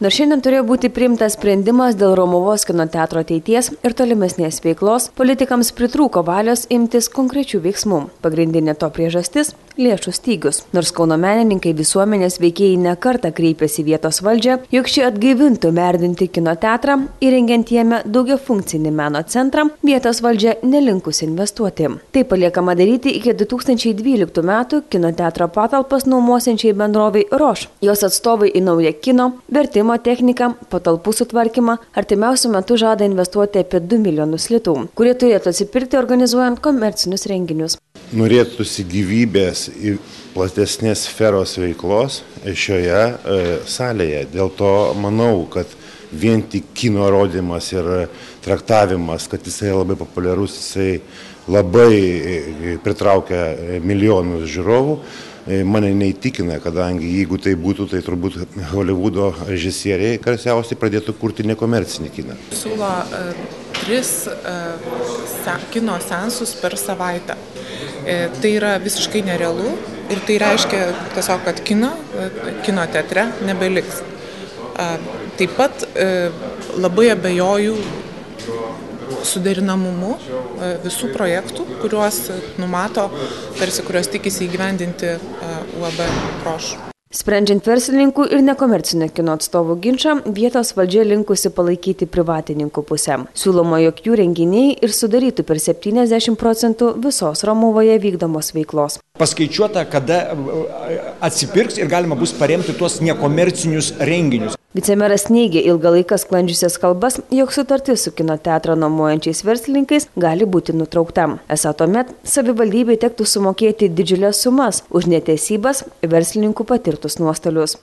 Nors šiandien turėjo būti priimtas sprendimas dėl Romuvos kino teatro ateities ir tolimesnės veiklos, politikams pritrūko valios imtis konkrečių veiksmų. Pagrindinė to priežastis – lėšų stygius. Nors Kauno menininkai visuomenės veikėjai nekartą kreipėsi vietos valdžią, jog ši atgaivintų Merdinti kino teatrą, įrengiant jame daugiafunkcinį meno centrą, vietos valdžia nelinkusi investuoti. Tai paliekama daryti iki 2012 metų kino teatro patalpas nuomosiančiai bendrovei Roš. Jos atstovai į naują kino, vertimo techniką, patalpų sutvarkymą artimiausiu metu žada investuoti apie 2 milijonus litų, kurie turėtų atsipirkti organizuojant komercinius renginius. Norėtųsi gyvybės į platesnės sferos veiklos šioje salėje. Dėl to manau, kad vien tik kino rodymas ir traktavimas, kad jisai labai populiarus, jisai labai pritraukia milijonus žiūrovų, mane neįtikina, kadangi jeigu tai būtų, tai turbūt Hollywoodo režisieriai garsiausiai pradėtų kurti nekomercinį kiną. Siūlo 3 kino seansus per savaitę. Tai yra visiškai nerealu ir tai reiškia tiesiog, kad kino teatre nebeliks. Taip pat labai abejoju suderinamumu visų projektų, kuriuos numato, kuriuos tikisi įgyvendinti UAB Roš. Sprendžiant verslininkų ir nekomercinio kino atstovų ginčą, vietos valdžia linkusi palaikyti privatininkų pusę. Siūloma, jog jų renginiai ir sudarytų per 70% visos Romuvoje vykdomos veiklos. Paskaičiuota, kada atsipirks ir galima bus paremti tuos nekomercinius renginius. Vicemeras neigė ilgą laiką sklandžiusias kalbas, jog sutartis su kino teatrą nuomojančiais verslininkais gali būti nutraukta. Esą tuomet savivaldybei tektų sumokėti didžiulės sumas už neteisybas verslininkų patirtus nuostolius.